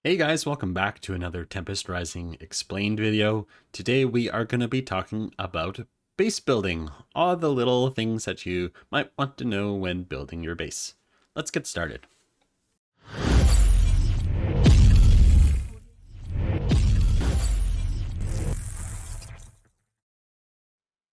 Hey guys, welcome back to another Tempest Rising explained video. Today we are going to be talking about base building, all the little things that you might want to know when building your base. Let's get started.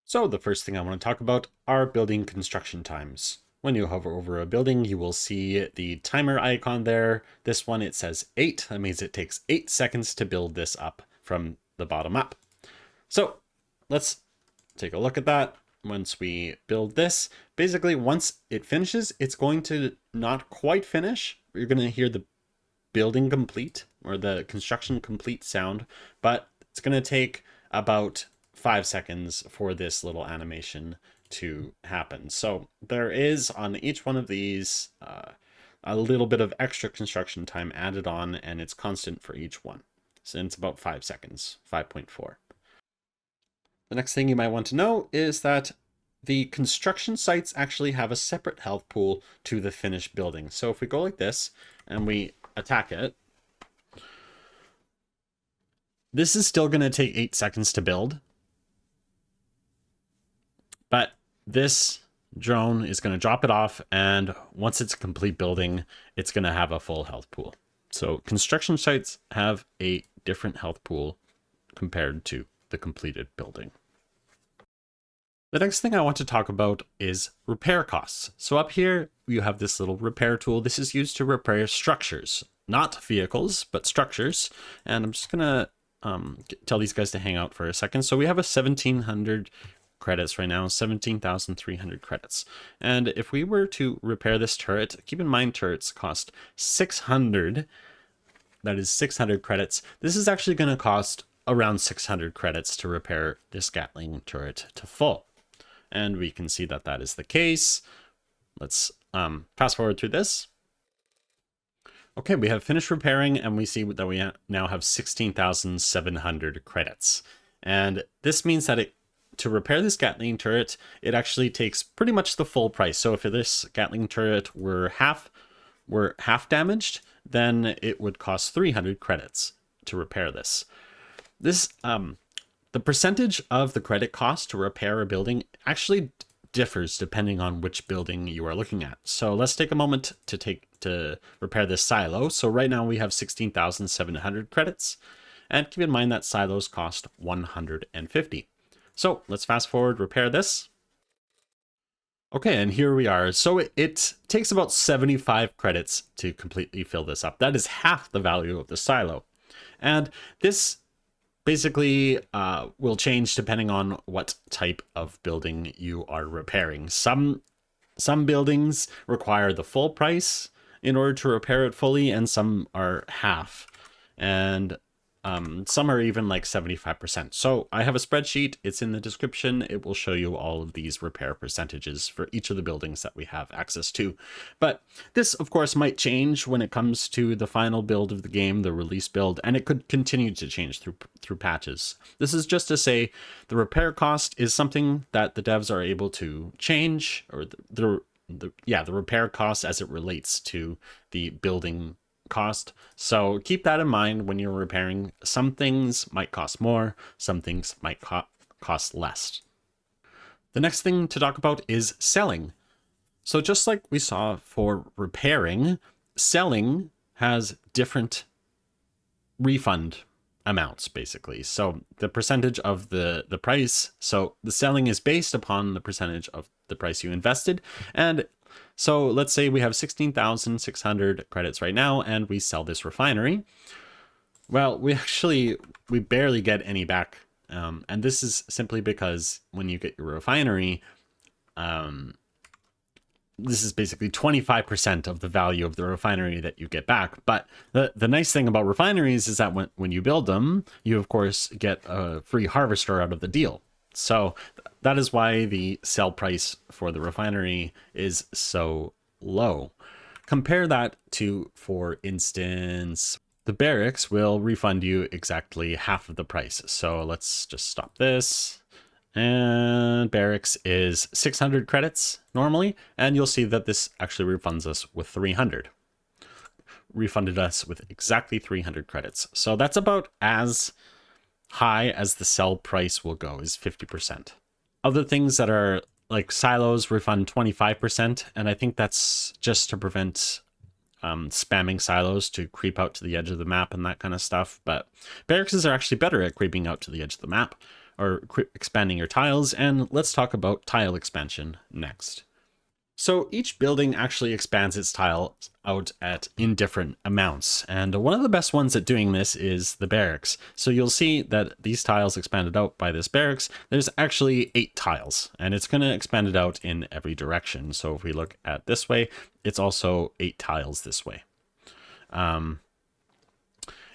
So the first thing I want to talk about are building construction times. When you hover over a building, you will see the timer icon there. This one, it says 8. That means it takes 8 seconds to build this up from the bottom up. So let's take a look at that. Once we build this, basically once it finishes, it's going to not quite finish. You're going to hear the building complete or the construction complete sound, but it's going to take about 5 seconds for this little animation to happen. So there is on each one of these a little bit of extra construction time added on, and it's constant for each one. So it's about 5 seconds, 5.4. The next thing you might want to know is that the construction sites actually have a separate health pool to the finished building. So if we go like this and we attack it, this is still going to take 8 seconds to build. But this drone is going to drop it off, and once it's a complete building, it's going to have a full health pool. So construction sites have a different health pool compared to the completed building. The next thing I want to talk about is repair costs. So up here, you have this little repair tool. This is used to repair structures, not vehicles, but structures. And I'm just going to tell these guys to hang out for a second. So we have a 1,700 credits right now, 17,300 credits. And if we were to repair this turret, keep in mind turrets cost 600. That is 600 credits. This is actually going to cost around 600 credits to repair this Gatling turret to full. And we can see that that is the case. Let's fast forward through this. Okay, we have finished repairing, and we see that we now have 16,700 credits. And this means that to repair this Gatling turret, it actually takes pretty much the full price. So if this Gatling turret were half damaged, then it would cost 300 credits to repair this. The percentage of the credit cost to repair a building actually differs depending on which building you are looking at. So let's take a moment to repair this silo. So right now we have 16,700 credits, and keep in mind that silos cost 150. So let's fast forward, repair this. Okay, and here we are. So it takes about 75 credits to completely fill this up. That is half the value of the silo. And this basically will change depending on what type of building you are repairing. Some buildings require the full price in order to repair it fully, and some are half. And some are even like 75%. So I have a spreadsheet. It's in the description. It will show you all of these repair percentages for each of the buildings that we have access to. But this, of course, might change when it comes to the final build of the game, the release build, and it could continue to change through patches. This is just to say the repair cost is something that the devs are able to change, or the repair cost as it relates to the building cost. So keep that in mind when you're repairing. Some things might cost more, some things might cost less. The next thing to talk about is selling. So just like we saw for repairing, selling has different refund amounts basically. So the percentage of the price, so the selling is based upon the percentage of the price you invested. And so let's say we have 16,600 credits right now, and we sell this refinery. Well, we barely get any back. And this is simply because when you get your refinery, this is basically 25% of the value of the refinery that you get back. But the nice thing about refineries is that when you build them, you of course get a free harvester out of the deal. So that is why the sell price for the refinery is so low. Compare that to, for instance, the barracks will refund you exactly half of the price. So let's just stop this. And barracks is 600 credits normally, and you'll see that this actually refunds us with 300. refunded us with exactly 300 credits. So that's about as high as the sell price will go, is 50%. Other things that are like silos refund 25%, and I think that's just to prevent spamming silos to creep out to the edge of the map and that kind of stuff. But barracks are actually better at creeping out to the edge of the map or expanding your tiles, and let's talk about tile expansion next. So each building actually expands its tile out in different amounts. And one of the best ones at doing this is the barracks. So you'll see that these tiles expanded out by this barracks, there's actually 8 tiles, and it's going to expand it out in every direction. So if we look at this way, it's also 8 tiles this way.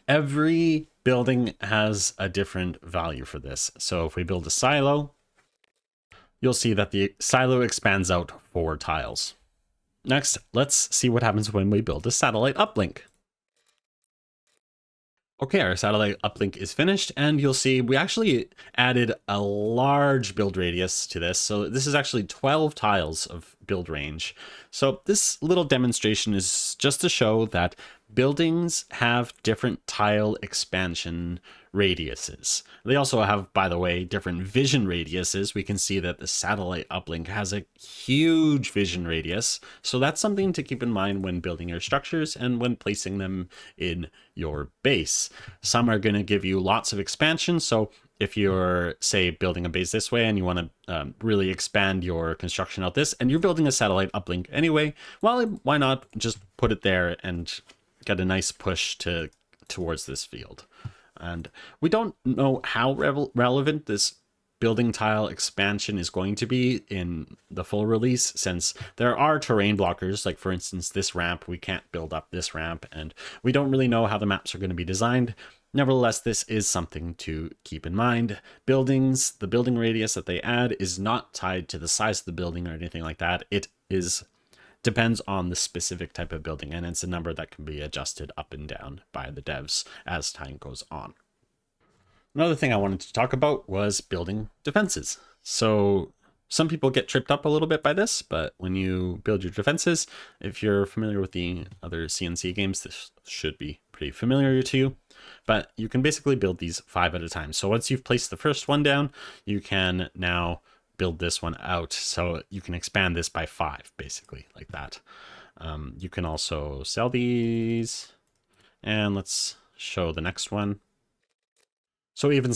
Every building has a different value for this. So if we build a silo, you'll see that the silo expands out 4 tiles. Next, let's see what happens when we build a satellite uplink. Okay, our satellite uplink is finished, and you'll see we actually added a large build radius to this. So this is actually 12 tiles of build range. So this little demonstration is just to show that buildings have different tile expansion radiuses. They also have, by the way, different vision radiuses. We can see that the satellite uplink has a huge vision radius. So that's something to keep in mind when building your structures and when placing them in your base. Some are going to give you lots of expansion. So if you're, say, building a base this way and you want to really expand your construction out this, and you're building a satellite uplink anyway, well, why not just put it there and get a nice push towards this field. And we don't know how relevant this building tile expansion is going to be in the full release, since there are terrain blockers, like for instance this ramp. We can't build up this ramp, and we don't really know how the maps are going to be designed. Nevertheless, this is something to keep in mind. Buildings, the building radius that they add is not tied to the size of the building or anything like that. It depends on the specific type of building, and it's a number that can be adjusted up and down by the devs as time goes on. Another thing I wanted to talk about was building defenses. So some people get tripped up a little bit by this, but when you build your defenses, if you're familiar with the other CNC games, this should be pretty familiar to you. But you can basically build these 5 at a time. So once you've placed the first one down, you can now build this one out. So you can expand this by 5, basically, like that. You can also sell these. And let's show the next one. So even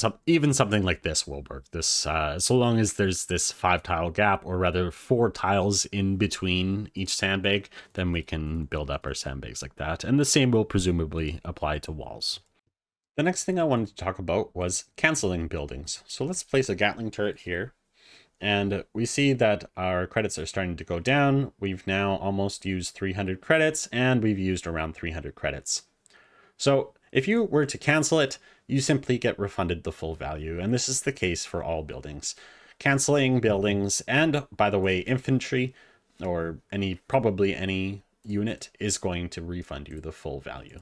something like this will work. This so long as there's this 5 tile gap, or rather 4 tiles in between each sandbag, then we can build up our sandbags like that. And the same will presumably apply to walls. The next thing I wanted to talk about was canceling buildings. So let's place a Gatling turret here. And we see that our credits are starting to go down. We've now almost used 300 credits, and we've used around 300 credits. So if you were to cancel it, you simply get refunded the full value, and this is the case for all buildings. Canceling buildings, and by the way, infantry, or probably any unit, is going to refund you the full value.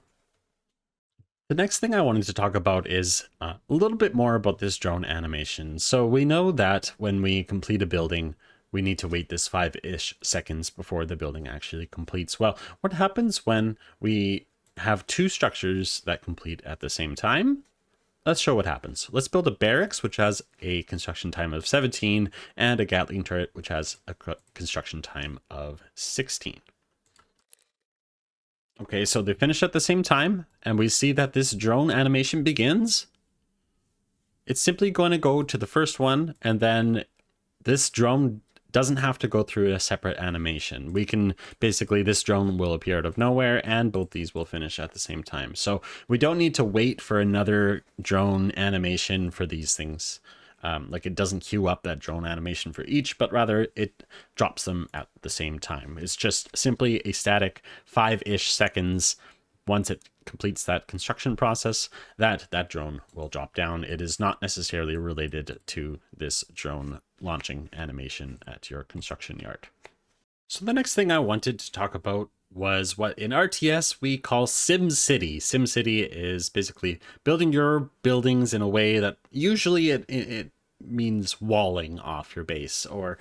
The next thing I wanted to talk about is a little bit more about this drone animation. So we know that when we complete a building, we need to wait this 5-ish seconds before the building actually completes. Well, what happens when we have 2 structures that complete at the same time? Let's show what happens. Let's build a barracks, which has a construction time of 17, and a Gatling turret, which has a construction time of 16. Okay, so they finish at the same time, and we see that this drone animation begins. It's simply going to go to the first one, and then this drone doesn't have to go through a separate animation. This drone will appear out of nowhere, and both these will finish at the same time. So we don't need to wait for another drone animation for these things. Like it doesn't queue up that drone animation for each, but rather it drops them at the same time. It's just simply a static 5-ish seconds. Once it completes that construction process, that drone will drop down. It is not necessarily related to this drone launching animation at your construction yard. So the next thing I wanted to talk about was what in RTS we call SimCity. SimCity is basically building your buildings in a way that usually it means walling off your base or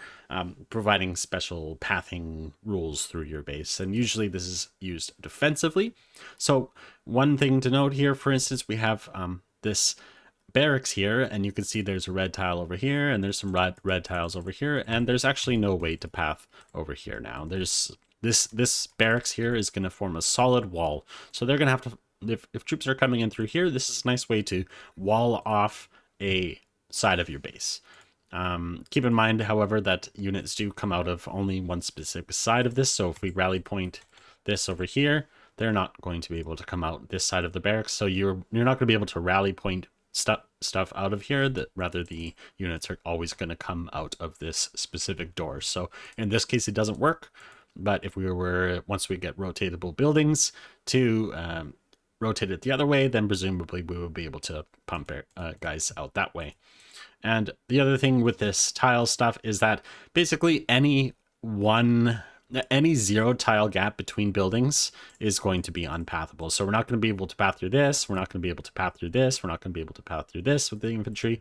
providing special pathing rules through your base. And usually this is used defensively. So one thing to note here, for instance, we have this barracks here, and you can see there's a red tile over here, and there's some red tiles over here, and there's actually no way to path over here now. There's this barracks here is going to form a solid wall. So they're going to have to, if troops are coming in through here, this is a nice way to wall off a side of your base. Keep in mind, however, that units do come out of only one specific side of this. So if we rally point this over here, they're not going to be able to come out this side of the barracks. So you're not going to be able to rally point stuff out of here. That rather the units are always going to come out of this specific door. So in this case, it doesn't work. But if we were, once we get rotatable buildings to rotate it the other way, then presumably we will be able to pump guys out that way. And the other thing with this tile stuff is that basically any 0 tile gap between buildings is going to be unpathable. So we're not going to be able to path through this. We're not going to be able to path through this. We're not going to be able to path through this with the infantry.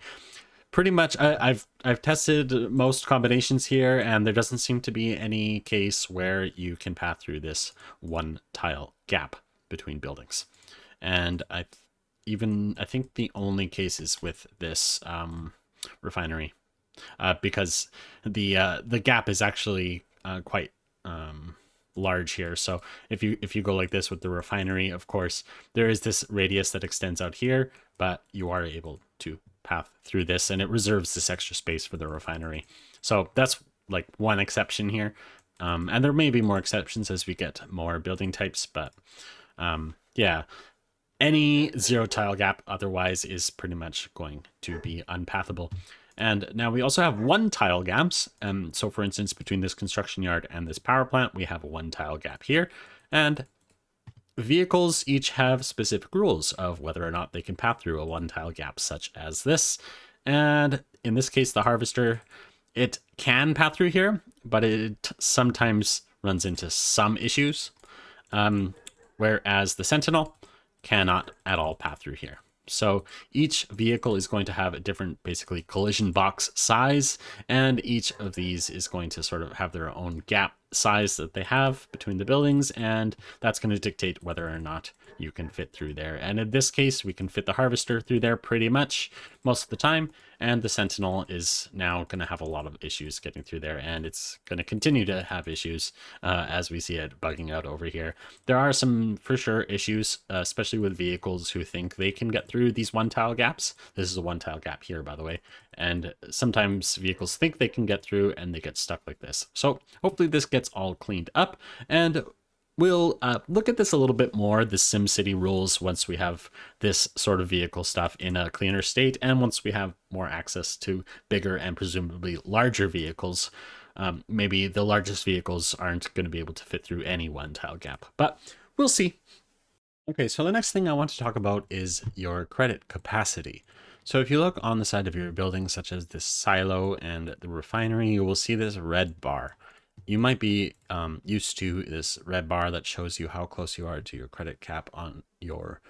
Pretty much, I've tested most combinations here, and there doesn't seem to be any case where you can path through this 1 tile gap between buildings. And I think the only case is with this refinery, because the gap is actually quite large here. So if you go like this with the refinery, of course there is this radius that extends out here, but you are able to path through this, and it reserves this extra space for the refinery. So that's like one exception here, and there may be more exceptions as we get more building types, but yeah, any 0 tile gap otherwise is pretty much going to be unpathable. And now we also have 1 tile gaps. So for instance, between this construction yard and this power plant, we have a 1 tile gap here. And vehicles each have specific rules of whether or not they can path through a 1 tile gap, such as this. And in this case, the harvester, it can path through here, but it sometimes runs into some issues. Whereas the sentinel cannot at all path through here. So each vehicle is going to have a different, basically, collision box size, and each of these is going to sort of have their own gap size that they have between the buildings, and that's going to dictate whether or not you can fit through there. And in this case, we can fit the harvester through there pretty much most of the time, and the sentinel is now going to have a lot of issues getting through there, and it's going to continue to have issues as we see it bugging out over here. There are some for sure issues, especially with vehicles who think they can get through these 1 tile gaps. This is a 1 tile gap here, by the way, and sometimes vehicles think they can get through and they get stuck like this. So hopefully this gets all cleaned up, and we'll look at this a little bit more, the SimCity rules, once we have this sort of vehicle stuff in a cleaner state, and once we have more access to bigger and presumably larger vehicles. Maybe the largest vehicles aren't going to be able to fit through any 1 tile gap, but we'll see. Okay, so the next thing I want to talk about is your credit capacity. So if you look on the side of your building, such as this silo and the refinery, you will see this red bar. You might be used to this red bar that shows you how close you are to your credit cap on your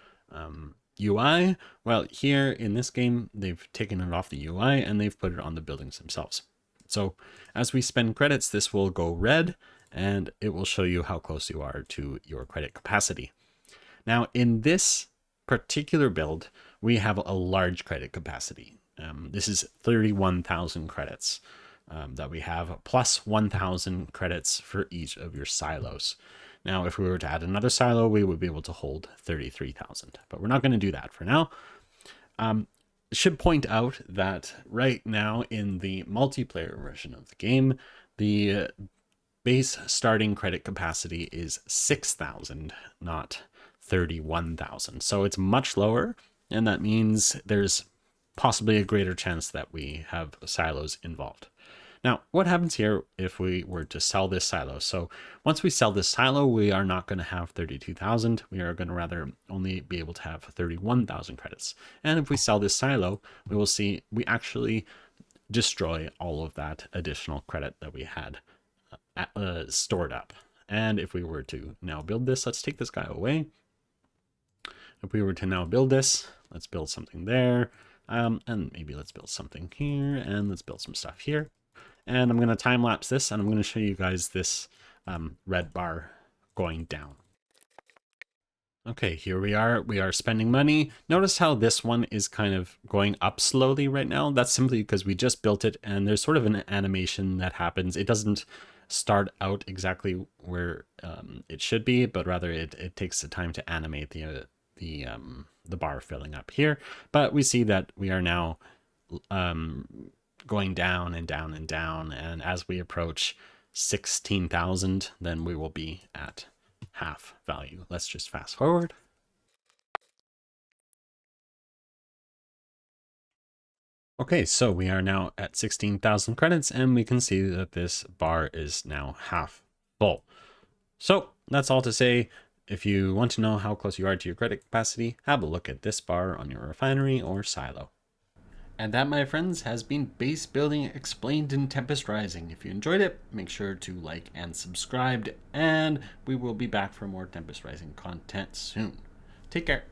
UI. Well, here in this game, they've taken it off the UI and they've put it on the buildings themselves. So as we spend credits, this will go red and it will show you how close you are to your credit capacity. Now, in this particular build, we have a large credit capacity. This is 31,000 credits. That we have, plus 1,000 credits for each of your silos. Now, if we were to add another silo, we would be able to hold 33,000, but we're not going to do that for now. Should point out that right now in the multiplayer version of the game, the base starting credit capacity is 6,000, not 31,000. So it's much lower, and that means there's possibly a greater chance that we have silos involved. Now, what happens here if we were to sell this silo? So once we sell this silo, we are not going to have 32,000. We are going to rather only be able to have 31,000 credits. And if we sell this silo, we will see we actually destroy all of that additional credit that we had stored up. And if we were to now build this, let's take this guy away. If we were to now build this, let's build something there. And maybe let's build something here, and let's build some stuff here. And I'm going to time lapse this, and I'm going to show you guys this red bar going down. Okay, here we are. We are spending money. Notice how this one is kind of going up slowly right now. That's simply because we just built it, and there's sort of an animation that happens. It doesn't start out exactly where it should be, but rather it takes the time to animate the bar filling up here. But we see that we are now going down and down and down, and as we approach 16,000, then we will be at half value. Let's just fast forward. Okay, so we are now at 16,000 credits, and we can see that this bar is now half full. So that's all to say, if you want to know how close you are to your credit capacity, have a look at this bar on your refinery or silo. And that, my friends, has been base building explained in Tempest Rising. If you enjoyed it, make sure to like and subscribe, and we will be back for more Tempest Rising content soon. Take care.